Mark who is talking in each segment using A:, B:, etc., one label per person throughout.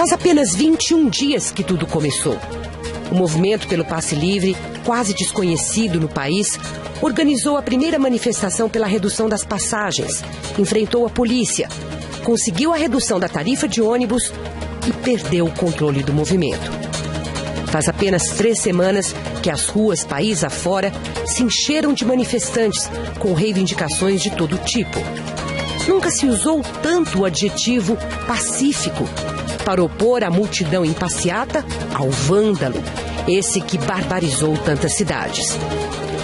A: Faz apenas 21 dias que tudo começou. O movimento pelo passe livre, quase desconhecido no país, organizou a primeira manifestação pela redução das passagens, enfrentou a polícia, conseguiu a redução da tarifa de ônibus e perdeu o controle do movimento. Faz apenas 3 semanas que as ruas, país afora, se encheram de manifestantes com reivindicações de todo tipo. Nunca se usou tanto o adjetivo pacífico para opor a multidão em passeata ao vândalo, esse que barbarizou tantas cidades.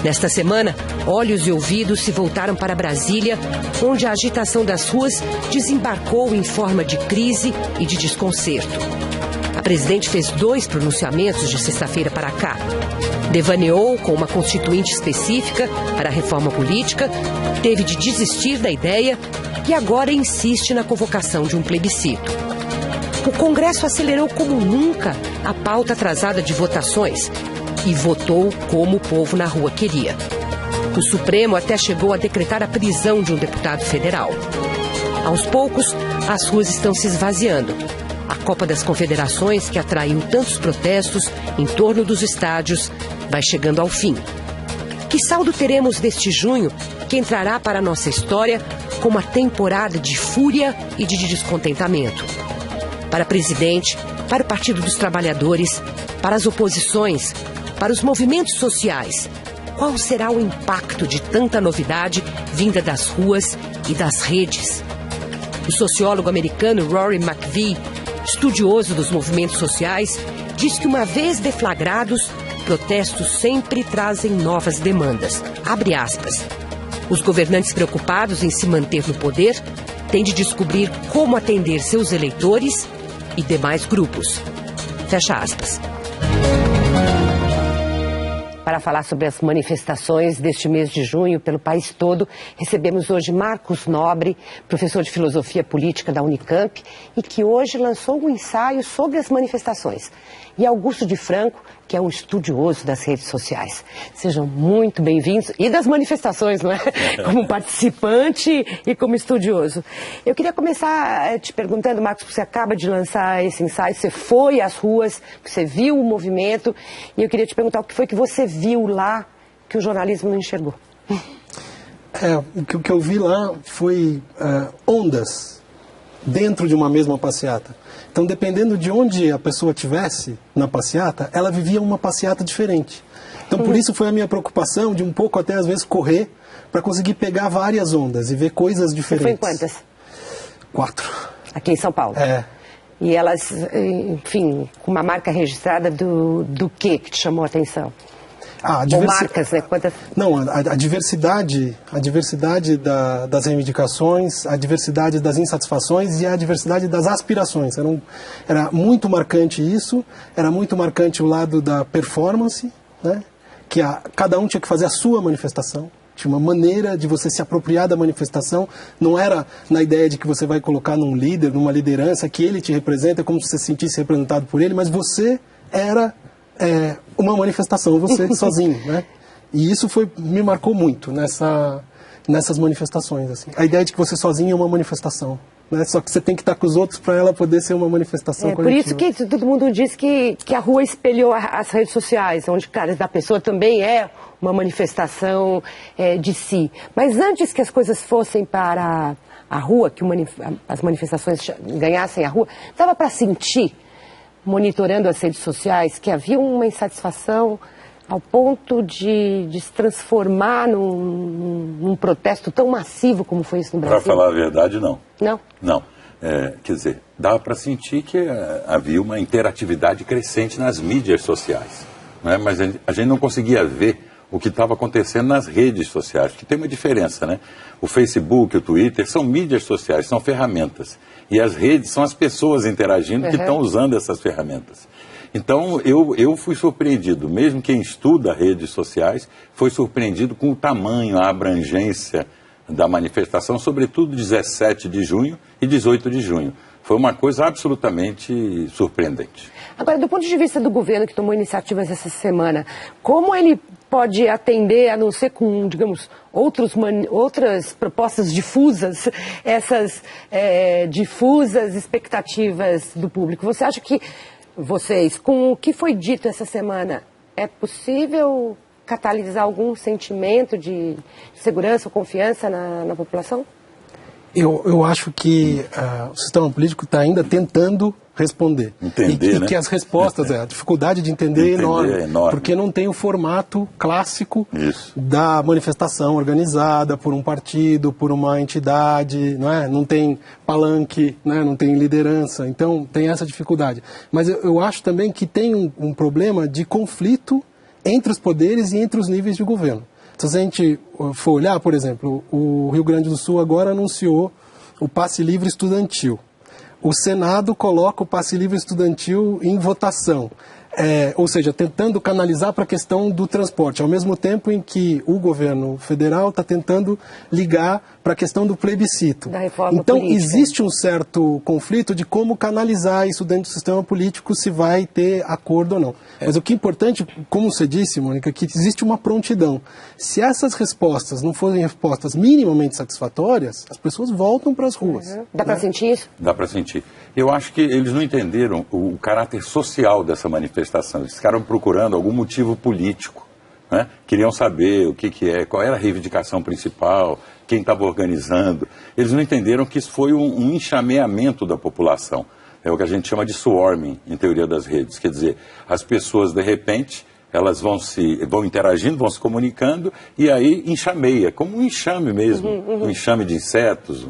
A: Nesta semana, olhos e ouvidos se voltaram para Brasília, onde a agitação das ruas desembarcou em forma de crise e de desconcerto. A presidente fez 2 pronunciamentos de sexta-feira para cá. Devaneou com uma constituinte específica para a reforma política, teve de desistir da ideia e agora insiste na convocação de um plebiscito. O Congresso acelerou como nunca a pauta atrasada de votações e votou como o povo na rua queria. O Supremo até chegou a decretar a prisão de um deputado federal. Aos poucos, as ruas estão se esvaziando. A Copa das Confederações, que atraiu tantos protestos em torno dos estádios, vai chegando ao fim. Que saldo teremos deste junho, que entrará para a nossa história como uma temporada de fúria e de descontentamento? Para o presidente, para o Partido dos Trabalhadores, para as oposições, para os movimentos sociais, qual será o impacto de tanta novidade vinda das ruas e das redes? O sociólogo americano Rory McVee, estudioso dos movimentos sociais, diz que uma vez deflagrados, protestos sempre trazem novas demandas. Abre aspas. Os governantes preocupados em se manter no poder têm de descobrir como atender seus eleitores e demais grupos. Fecha aspas. Para falar sobre as manifestações deste mês de junho pelo país todo, recebemos hoje Marcos Nobre, professor de Filosofia Política da Unicamp, e que hoje lançou um ensaio sobre as manifestações. E Augusto de Franco, que é um estudioso das redes sociais. Sejam muito bem-vindos, e das manifestações, não é? Como participante e como estudioso. Eu queria começar te perguntando, Marcos, você acaba de lançar esse ensaio, você foi às ruas, você viu o movimento, e eu queria te perguntar o que foi que você viu lá que o jornalismo não enxergou.
B: O que eu vi lá foi ondas dentro de uma mesma passeata. Então, dependendo de onde a pessoa estivesse na passeata, ela vivia uma passeata diferente. Então, por isso foi a minha preocupação de um pouco até, às vezes, correr para conseguir pegar várias ondas e ver coisas diferentes.
A: Você foi em quantas?
B: 4.
A: Aqui em São Paulo? E elas, enfim, com uma marca registrada do que te chamou a atenção? Ou marcas, né? Quantas...
B: Não, a diversidade das reivindicações, a diversidade das insatisfações e a diversidade das aspirações. Era muito marcante isso, era muito marcante o lado da performance, né? Que cada um tinha que fazer a sua manifestação. Tinha uma maneira de você se apropriar da manifestação. Não era na ideia de que você vai colocar num líder, numa liderança, que ele te representa, como se você se sentisse representado por ele, mas você era uma manifestação, você sozinho, né? E isso me marcou muito nessas manifestações. Assim. A ideia de que você sozinho é uma manifestação. Né? Só que você tem que estar com os outros para ela poder ser uma manifestação coletiva.
A: Por isso que todo mundo diz que a rua espelhou as redes sociais, onde cada da pessoa também é uma manifestação de si. Mas antes que as coisas fossem para a rua, que as manifestações ganhassem a rua, dava para sentir, monitorando as redes sociais, que havia uma insatisfação ao ponto de se transformar num protesto tão massivo como foi isso no Brasil?
C: Para falar a verdade, não.
A: Não?
C: Não. Quer dizer, dava para sentir que havia uma interatividade crescente nas mídias sociais. Né? Mas a gente não conseguia ver o que estava acontecendo nas redes sociais, que tem uma diferença, né? O Facebook, o Twitter são mídias sociais, são ferramentas. E as redes são as pessoas interagindo que estão usando essas ferramentas. Então, eu fui surpreendido, mesmo quem estuda redes sociais, foi surpreendido com o tamanho, a abrangência da manifestação, sobretudo 17 de junho e 18 de junho. Foi uma coisa absolutamente surpreendente.
A: Agora, do ponto de vista do governo que tomou iniciativas essa semana, como ele pode atender, a não ser com, digamos, outras propostas difusas, essas difusas expectativas do público? Você acha que vocês, com o que foi dito essa semana, é possível catalisar algum sentimento de segurança ou confiança na população?
B: Eu acho que o sistema político está ainda tentando responder.
C: Entender,
B: e que as respostas, a dificuldade de entender é enorme, porque não tem o formato clássico da manifestação organizada por um partido, por uma entidade, não tem palanque, não tem liderança, então tem essa dificuldade. Mas eu acho também que tem um problema de conflito entre os poderes e entre os níveis de governo. Se a gente for olhar, por exemplo, o Rio Grande do Sul agora anunciou o passe livre estudantil. O Senado coloca o passe livre estudantil em votação, ou seja, tentando canalizar para a questão do transporte, ao mesmo tempo em que o governo federal está tentando ligar para a questão do plebiscito.
A: Da reforma
B: então,
A: política.
B: Existe um certo conflito de como canalizar isso dentro do sistema político, se vai ter acordo ou não. Mas o que é importante, como você disse, Mônica, é que existe uma prontidão. Se essas respostas não forem respostas minimamente satisfatórias, as pessoas voltam para as ruas.
A: Dá para sentir isso?
C: Dá para sentir. Eu acho que eles não entenderam o caráter social dessa manifestação. Eles ficaram procurando algum motivo político. Queriam saber qual era a reivindicação principal, quem estava organizando. Eles não entenderam que isso foi um enxameamento da população. É o que a gente chama de swarming, em teoria das redes. Quer dizer, as pessoas, de repente, elas vão interagindo, vão se comunicando, e aí enxameia, como um enxame mesmo, um enxame de insetos.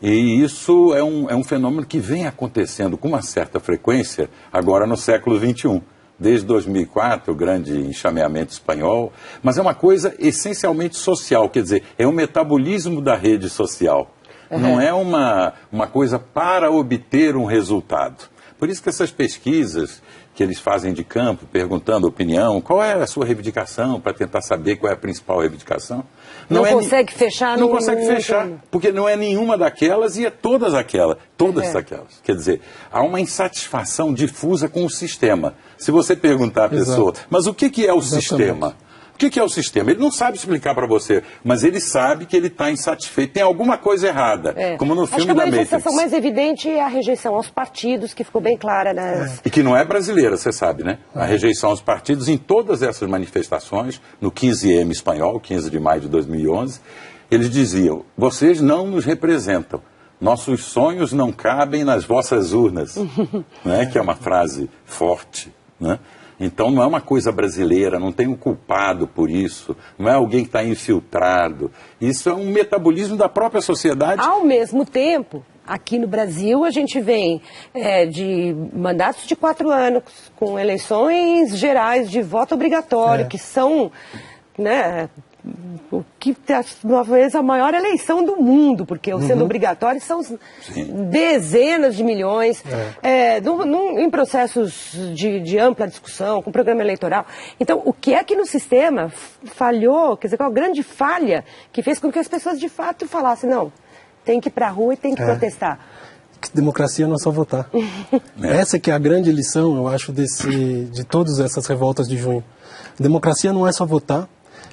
C: E isso é um fenômeno que vem acontecendo com uma certa frequência agora no século XXI. Desde 2004, o grande enxameamento espanhol, mas é uma coisa essencialmente social, quer dizer, é um metabolismo da rede social. Não é uma coisa para obter um resultado. Por isso que essas pesquisas que eles fazem de campo, perguntando opinião, qual é a sua reivindicação, para tentar saber qual é a principal reivindicação.
A: Não consegue fechar.
C: Não consegue fechar, porque não é nenhuma daquelas e é todas aquelas. Todas aquelas. Quer dizer, há uma insatisfação difusa com o sistema. Se você perguntar à pessoa, mas o que é o sistema? O que é o sistema? Ele não sabe explicar para você, mas ele sabe que ele está insatisfeito. Tem alguma coisa errada, como no filme da Matrix.
A: Acho que a manifestação mais evidente é a rejeição aos partidos, que ficou bem clara nas...
C: E que não é brasileira, você sabe, né? A rejeição aos partidos em todas essas manifestações, no 15M espanhol, 15 de maio de 2011, eles diziam, vocês não nos representam. Nossos sonhos não cabem nas vossas urnas. Que é uma frase forte, né? Então não é uma coisa brasileira, não tem um culpado por isso, não é alguém que está infiltrado. Isso é um metabolismo da própria sociedade.
A: Ao mesmo tempo, aqui no Brasil, a gente vem de mandatos de 4 anos, com eleições gerais de voto obrigatório, que são... o que talvez a maior eleição do mundo, porque o sendo obrigatório são dezenas de milhões, em processos de ampla discussão, com programa eleitoral. Então, o que é que no sistema falhou, quer dizer, qual a grande falha que fez com que as pessoas de fato falassem, não, tem que ir para a rua e tem que protestar?
B: Democracia não é só votar. Essa que é a grande lição, eu acho, de todas essas revoltas de junho. Democracia não é só votar.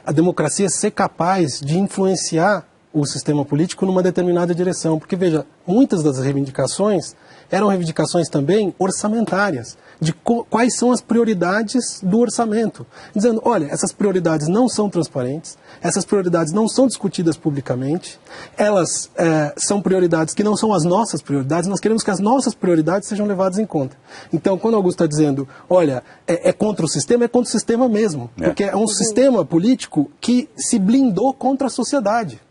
B: A democracia é ser capaz de influenciar o sistema político numa determinada direção. Porque, veja, muitas das reivindicações eram reivindicações também orçamentárias, de quais são as prioridades do orçamento. Dizendo, olha, essas prioridades não são transparentes, essas prioridades não são discutidas publicamente, elas são prioridades que não são as nossas prioridades, nós queremos que as nossas prioridades sejam levadas em conta. Então, quando Augusto está dizendo, olha, é contra o sistema mesmo, porque é um sistema político que se blindou contra a sociedade.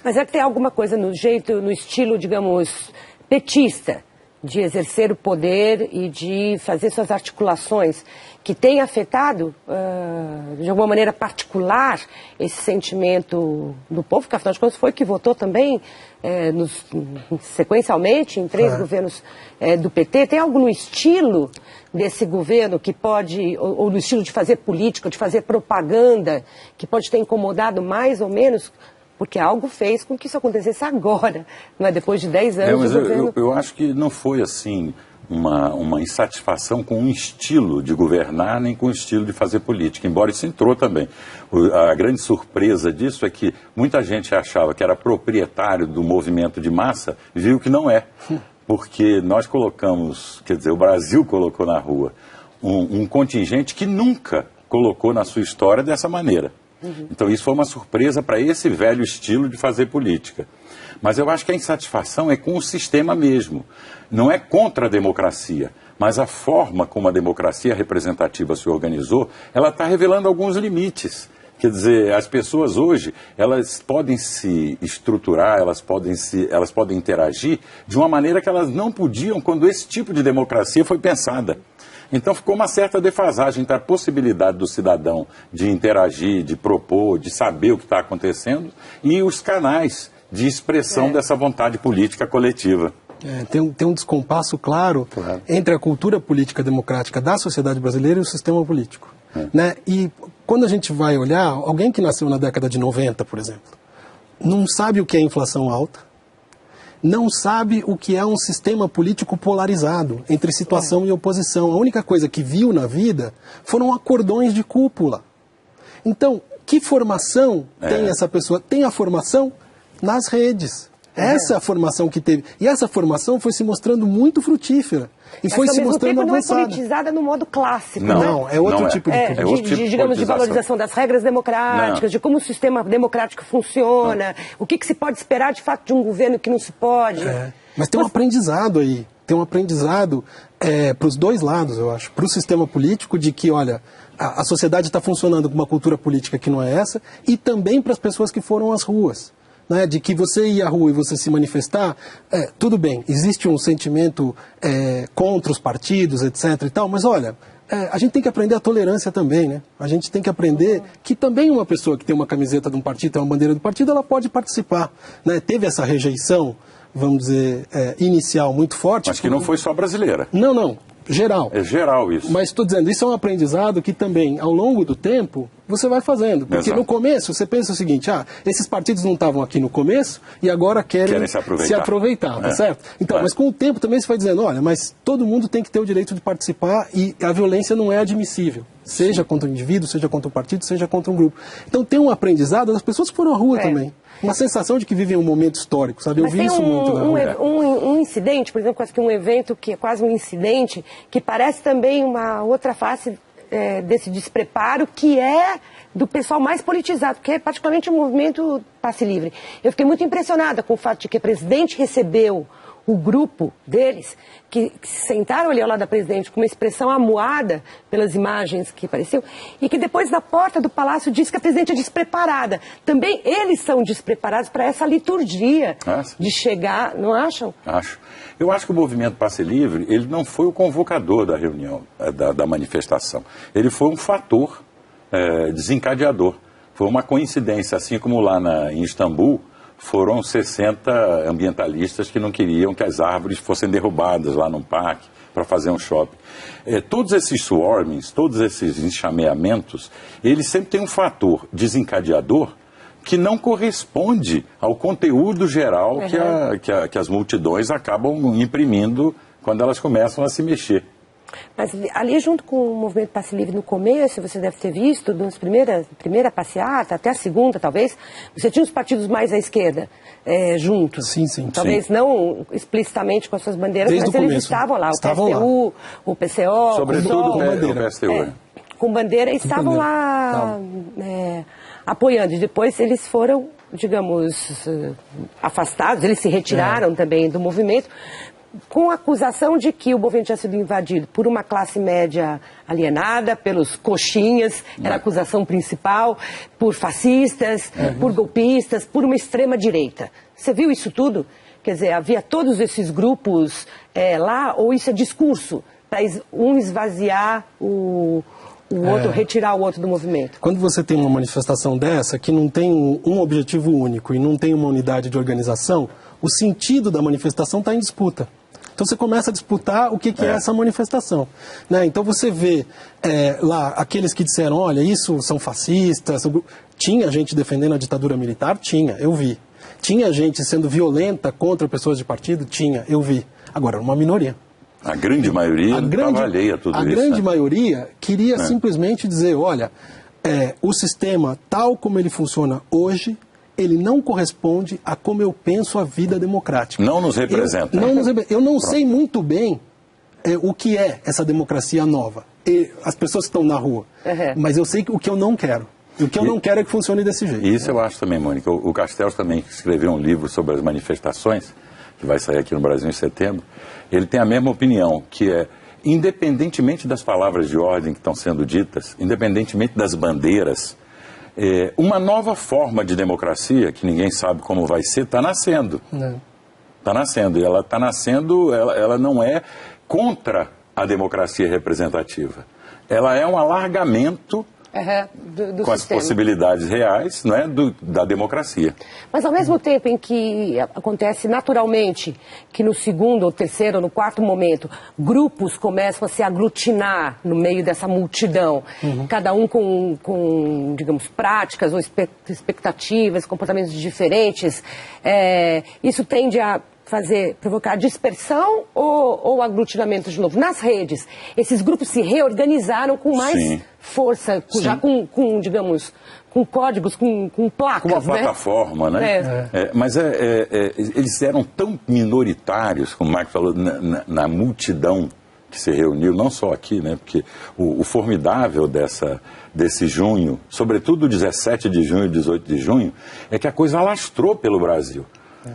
A: Mas é que tem alguma coisa no jeito, no estilo, digamos, petista, de exercer o poder e de fazer suas articulações, que tem afetado, de alguma maneira particular, esse sentimento do povo, que afinal de contas foi que votou também, sequencialmente, em 3 governos do PT. Tem algo no estilo desse governo que pode, ou no estilo de fazer política, de fazer propaganda, que pode ter incomodado mais ou menos... Porque algo fez com que isso acontecesse agora, não é? Depois de 10 anos
C: mas
A: de governo.
C: Eu acho que não foi assim uma insatisfação com um estilo de governar, nem com um estilo de fazer política, embora isso entrou também. A grande surpresa disso é que muita gente achava que era proprietário do movimento de massa, viu que não é. Porque nós colocamos, quer dizer, o Brasil colocou na rua um contingente que nunca colocou na sua história dessa maneira. Então isso foi uma surpresa para esse velho estilo de fazer política. Mas eu acho que a insatisfação é com o sistema mesmo. Não é contra a democracia, mas a forma como a democracia representativa se organizou, ela está revelando alguns limites. Quer dizer, as pessoas hoje, elas podem se estruturar, elas podem interagir de uma maneira que elas não podiam quando esse tipo de democracia foi pensada. Então ficou uma certa defasagem entre a possibilidade do cidadão de interagir, de propor, de saber o que está acontecendo e os canais de expressão dessa vontade política coletiva.
B: Tem um descompasso claro entre a cultura política democrática da sociedade brasileira e o sistema político. Né? E quando a gente vai olhar, alguém que nasceu na década de 90, por exemplo, não sabe o que é inflação alta, não sabe o que é um sistema político polarizado entre situação e oposição. A única coisa que viu na vida foram acordões de cúpula. Então, que formação tem essa pessoa? Tem a formação nas redes. Essa é a formação que teve. E essa formação foi se mostrando muito frutífera. E foi se mostrando avançada.
A: Não é politizada no modo clássico.
B: Não, é outro tipo de política.
A: Digamos, de valorização das regras democráticas, de como o sistema democrático funciona, o que se pode esperar de fato de um governo que não se pode.
B: Mas tem um aprendizado aí. Tem um aprendizado para os dois lados, eu acho. Para o sistema político de que, olha, a sociedade está funcionando com uma cultura política que não é essa, e também para as pessoas que foram às ruas. Né, de que você ir à rua e você se manifestar, tudo bem, existe um sentimento contra os partidos, etc. e tal, mas olha, a gente tem que aprender a tolerância também, né? A gente tem que aprender que também uma pessoa que tem uma camiseta de um partido, tem uma bandeira do partido, ela pode participar. Né? Teve essa rejeição, vamos dizer, inicial muito forte.
C: Mas que não foi só brasileira.
B: Não. Geral.
C: É geral isso.
B: Mas estou dizendo, isso é um aprendizado que também, ao longo do tempo, você vai fazendo. Porque no começo, você pensa o seguinte, esses partidos não estavam aqui no começo e agora querem se aproveitar, tá certo? Então, mas com o tempo também você vai dizendo, olha, mas todo mundo tem que ter o direito de participar e a violência não é admissível. Seja contra um indivíduo, seja contra um partido, seja contra um grupo. Então tem um aprendizado das pessoas que foram à rua também. Uma sensação de que vivem um momento histórico, sabe? Eu vi isso muito na rua.
A: Um incidente, por exemplo, quase que um evento que é quase um incidente, que parece também uma outra face desse despreparo, que é do pessoal mais politizado, que é particularmente o movimento Passe Livre. Eu fiquei muito impressionada com o fato de que o presidente recebeu o grupo deles, que se sentaram ali ao lado da presidente com uma expressão amuada pelas imagens que apareciam, e que depois na porta do palácio disse que a presidente é despreparada. Também eles são despreparados para essa liturgia de chegar, não acham?
C: Acho. Eu acho que o movimento Passe Livre, ele não foi o convocador da reunião, da manifestação. Ele foi um fator desencadeador. Foi uma coincidência, assim como lá em Istambul, foram 60 ambientalistas que não queriam que as árvores fossem derrubadas lá num parque para fazer um shopping. Todos esses swarmings, todos esses enxameamentos, eles sempre têm um fator desencadeador que não corresponde ao conteúdo geral que as multidões acabam imprimindo quando elas começam a se mexer.
A: Mas ali junto com o movimento Passe Livre no começo, você deve ter visto, nas primeira passeata, até a segunda talvez, você tinha os partidos mais à esquerda juntos.
B: Sim.
A: Talvez não explicitamente com as suas bandeiras,
B: Desde
A: mas
B: o
A: eles
B: começo.
A: estavam lá,
B: Estavam
A: o PSTU, o PCO,
C: sobretudo
A: o
C: bandeira. O PSTU.
A: Com bandeira, estavam lá apoiando. E depois eles foram, digamos, afastados, eles se retiraram também do movimento, com a acusação de que o movimento tinha sido invadido por uma classe média alienada, pelos coxinhas, era a acusação principal, por fascistas, por golpistas, por uma extrema-direita. Você viu isso tudo? Quer dizer, havia todos esses grupos lá, ou isso é discurso, para um esvaziar o outro, retirar o outro do movimento?
B: Quando você tem uma manifestação dessa, que não tem um objetivo único e não tem uma unidade de organização, o sentido da manifestação está em disputa. Então você começa a disputar o que é essa manifestação. Né? Então você vê lá aqueles que disseram, olha, isso são fascistas. Tinha gente defendendo a ditadura militar? Tinha, eu vi. Tinha gente sendo violenta contra pessoas de partido? Tinha, eu vi. Agora, uma minoria.
C: A grande maioria estava alheia a tudo isso.
B: A grande maioria queria simplesmente dizer, olha, o sistema tal como ele funciona hoje, ele não corresponde a como eu penso a vida democrática.
C: Não nos representa.
B: Eu não sei muito bem o que é essa democracia nova. As pessoas que estão na rua. Mas eu sei o que eu não quero. E o que eu não quero é que funcione desse jeito.
C: Isso eu acho também, Mônica. O Castells também escreveu um livro sobre as manifestações, que vai sair aqui no Brasil em setembro. Ele tem a mesma opinião, que é, independentemente das palavras de ordem que estão sendo ditas, independentemente das bandeiras, uma nova forma de democracia, que ninguém sabe como vai ser, está nascendo. Está nascendo. E ela está nascendo, ela não é contra a democracia representativa. Ela é um alargamento com as possibilidades reais, não é, da democracia.
A: Mas ao mesmo tempo em que acontece naturalmente que no segundo, ou terceiro, ou no quarto momento, grupos começam a se aglutinar no meio dessa multidão, cada um com, digamos, práticas ou expectativas, comportamentos diferentes, isso tende a provocar dispersão ou aglutinamento de novo? Nas redes, esses grupos se reorganizaram com mais força, já com, digamos, com códigos, com placas,
C: com uma plataforma, né? Mas eles eram tão minoritários, como o Marco falou, na multidão que se reuniu, não só aqui, né? Porque o formidável desse junho, sobretudo 17 de junho e 18 de junho, é que a coisa alastrou pelo Brasil.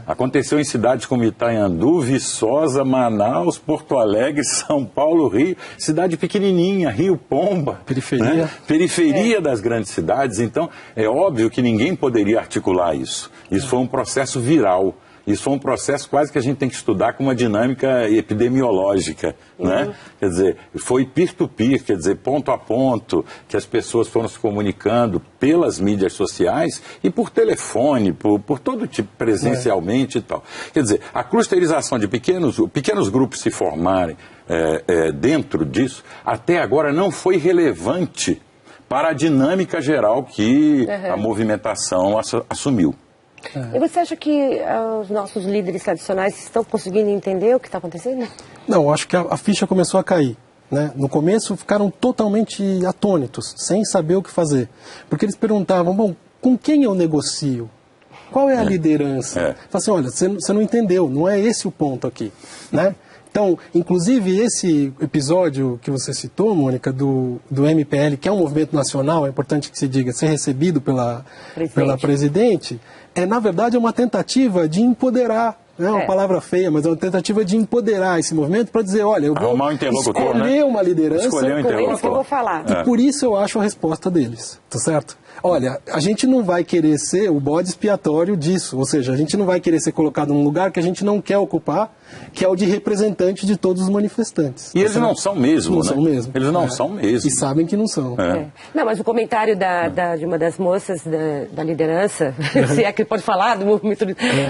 C: Aconteceu em cidades como Itanhandu, Viçosa, Manaus, Porto Alegre, São Paulo, Rio, cidade pequenininha, Rio Pomba.
B: Periferia.
C: Né? Periferia das grandes cidades. Então, é óbvio que ninguém poderia articular isso. Isso foi um processo viral. Isso foi um processo quase que a gente tem que estudar com uma dinâmica epidemiológica, né? Quer dizer, foi peer-to-peer, quer dizer, ponto a ponto, que as pessoas foram se comunicando pelas mídias sociais e por telefone, por todo tipo, presencialmente e tal. Quer dizer, a clusterização de pequenos grupos se formarem dentro disso, até agora não foi relevante para a dinâmica geral que a movimentação assumiu.
A: E você acha que os nossos líderes tradicionais estão conseguindo entender o que está acontecendo?
B: Não, acho que a ficha começou a cair. Né? No começo ficaram totalmente atônitos, sem saber o que fazer. Porque eles perguntavam, bom, com quem eu negocio? Qual é a liderança? Fala assim, olha, você não entendeu, não é esse o ponto aqui. Né? Então, inclusive, esse episódio que você citou, Mônica, do MPL, que é um movimento nacional, é importante que se diga, ser recebido pela presidente, na verdade, é uma tentativa de empoderar, não é uma palavra feia, mas é uma tentativa de empoderar esse movimento para dizer, olha, eu vou escolher uma liderança
A: com eles que eu vou falar.
B: E por isso eu acho a resposta deles, tá certo? Olha, a gente não vai querer ser o bode expiatório disso, ou seja, a gente não vai querer ser colocado num lugar que a gente não quer ocupar, que é o de representante de todos os manifestantes.
C: E eles não são mesmo,
B: não são mesmo.
C: Eles não são mesmo.
B: E sabem que não são.
A: Não, mas o comentário de uma das moças da liderança, se é que pode falar do movimento,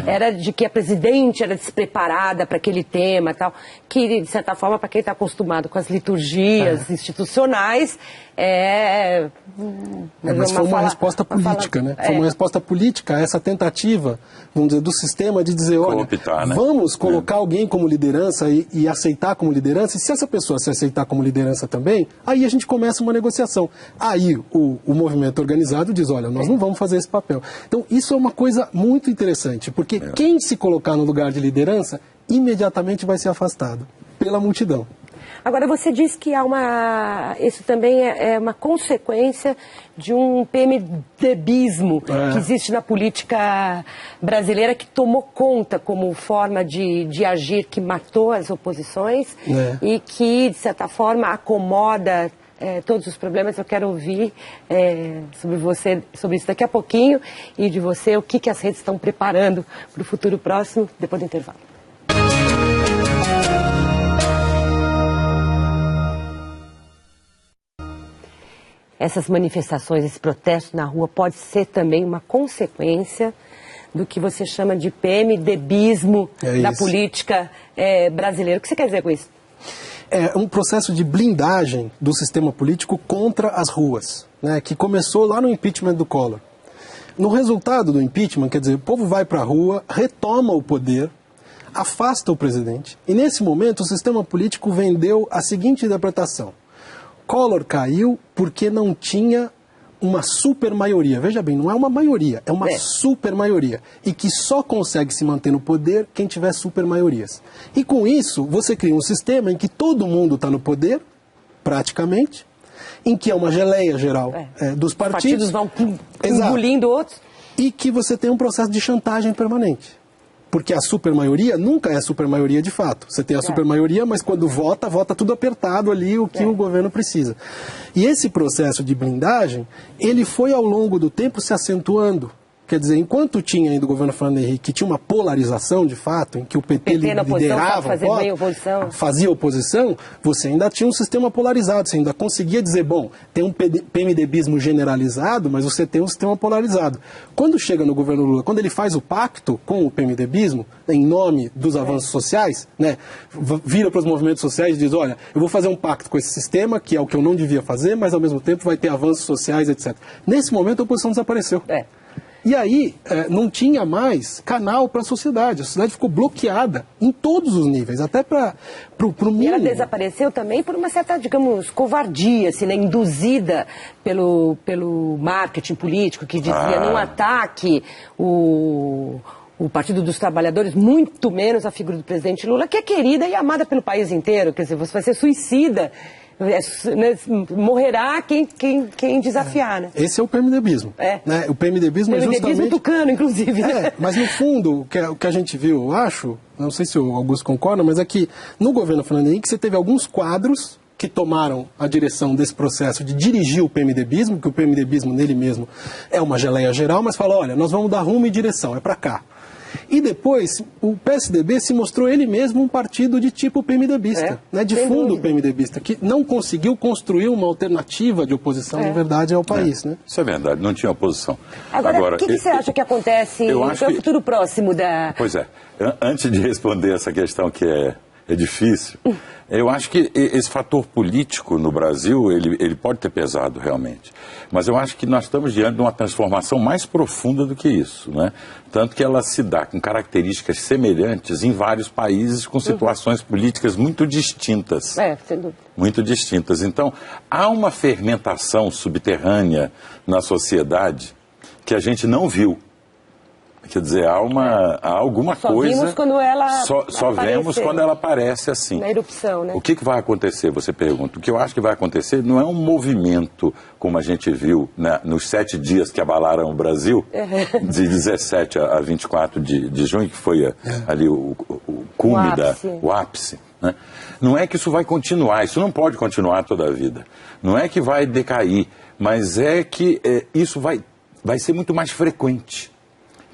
A: era de que a presidente era despreparada para aquele tema e tal, que, de certa forma, para quem está acostumado com as liturgias institucionais,
B: mas foi uma resposta política, né? Foi uma resposta política a essa tentativa, vamos dizer, do sistema de dizer, olha, vamos colocar alguém como liderança e aceitar como liderança, e se essa pessoa se aceitar como liderança também, aí a gente começa uma negociação. Aí o movimento organizado diz, olha, nós não vamos fazer esse papel. Então isso é uma coisa muito interessante, porque quem se colocar no lugar de liderança, imediatamente vai ser afastado pela multidão.
A: Agora, você diz que isso também é uma consequência de um PMDBismo que existe na política brasileira, que tomou conta como forma de agir, que matou as oposições e que, de certa forma, acomoda todos os problemas. Eu quero ouvir sobre isso daqui a pouquinho, e de você o que as redes estão preparando para o futuro próximo, depois do intervalo. Essas manifestações, esse protesto na rua pode ser também uma consequência do que você chama de PMDBismo da política brasileira. O que você quer dizer com isso?
B: É um processo de blindagem do sistema político contra as ruas, né, que começou lá no impeachment do Collor. No resultado do impeachment, quer dizer, o povo vai para a rua, retoma o poder, afasta o presidente. E nesse momento o sistema político vendeu a seguinte interpretação: Collor caiu porque não tinha uma supermaioria. Veja bem, não é uma maioria, é uma supermaioria. E que só consegue se manter no poder quem tiver supermaiorias. E com isso, você cria um sistema em que todo mundo está no poder, praticamente, em que é uma geleia geral dos partidos.
A: Os partidos vão engolindo outros.
B: E que você tem um processo de chantagem permanente. Porque a supermaioria nunca é supermaioria de fato. Você tem a supermaioria, mas quando vota, vota tudo apertado ali, o que o governo precisa. E esse processo de blindagem, ele foi ao longo do tempo se acentuando. Quer dizer, enquanto tinha ainda o governo Fernando Henrique, que tinha uma polarização de fato, em que o PT liderava, fazia oposição, você ainda tinha um sistema polarizado, você ainda conseguia dizer, bom, tem um PMDBismo generalizado, mas você tem um sistema polarizado. Quando chega no governo Lula, quando ele faz o pacto com o PMDBismo, em nome dos avanços sociais, né, vira para os movimentos sociais e diz, olha, eu vou fazer um pacto com esse sistema, que é o que eu não devia fazer, mas ao mesmo tempo vai ter avanços sociais, etc. Nesse momento a oposição desapareceu. E aí, não tinha mais canal para a sociedade ficou bloqueada em todos os níveis, até para o mínimo.
A: E ela desapareceu também por uma certa, digamos, covardia, assim, né, induzida pelo marketing político, que dizia não ataque o Partido dos Trabalhadores, muito menos a figura do presidente Lula, que é querida e amada pelo país inteiro, quer dizer, você vai ser suicida. Morrerá quem desafiar, né?
B: Esse é o PMDBismo. Né? O PMDBismo é justamente...
A: tucano, inclusive. Né?
B: Mas no fundo, o que a gente viu, eu acho, não sei se o Augusto concorda, mas é que no governo Fernando Henrique você teve alguns quadros que tomaram a direção desse processo de dirigir o PMDBismo, que o PMDBismo nele mesmo é uma geleia geral, mas fala, olha, nós vamos dar rumo e direção, é para cá. E depois, o PSDB se mostrou ele mesmo um partido de tipo PMDBista, né, de fundo PMDBista, que não conseguiu construir uma alternativa de oposição, de verdade, ao país. Né?
C: Isso é verdade, não tinha oposição.
A: Agora o que você acha que acontece no futuro próximo da...
C: Pois é, antes de responder essa questão que é difícil, eu acho que esse fator político no Brasil, ele pode ter pesado realmente. Mas eu acho que nós estamos diante de uma transformação mais profunda do que isso, né? Tanto que ela se dá com características semelhantes em vários países com situações políticas muito distintas.
A: Sem dúvida. Muito
C: distintas. Então, há uma fermentação subterrânea na sociedade que a gente não viu. Quer dizer, há alguma coisa...
A: Vimos quando ela
C: só vemos quando ela aparece assim.
A: Na erupção, né?
C: O que vai acontecer, você pergunta? O que eu acho que vai acontecer não é um movimento, como a gente viu nos 7 dias que abalaram o Brasil, de 17 a 24 de junho, que foi ali o cume, o ápice. Né? Não é que isso vai continuar, isso não pode continuar toda a vida. Não é que vai decair, mas é que isso vai ser muito mais frequente.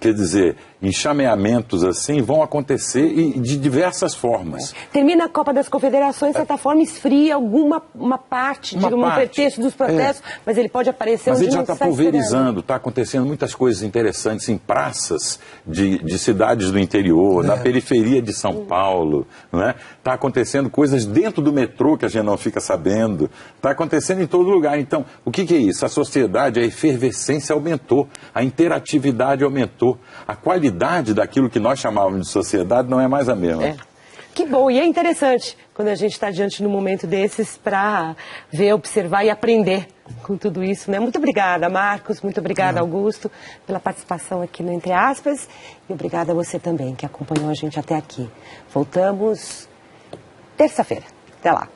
C: Quer dizer, enxameamentos assim vão acontecer e de diversas formas.
A: Termina a Copa das Confederações, de certa forma, esfria uma parte, um pretexto dos protestos, mas ele pode aparecer
C: mas
A: onde
C: ele já está pulverizando, está acontecendo muitas coisas interessantes em praças de cidades do interior, na periferia de São Paulo, não é? Está acontecendo coisas dentro do metrô que a gente não fica sabendo, está acontecendo em todo lugar. Então, o que é isso? A sociedade, a efervescência aumentou, a interatividade aumentou, a qualidade daquilo que nós chamávamos de sociedade não é mais a mesma.
A: Que bom, e é interessante quando a gente está diante de um momento desses para ver, observar e aprender com tudo isso, né? Muito obrigada, Marcos, muito obrigada, Augusto, pela participação aqui no Entre Aspas, e obrigada a você também, que acompanhou a gente até aqui. Voltamos terça-feira. Até lá.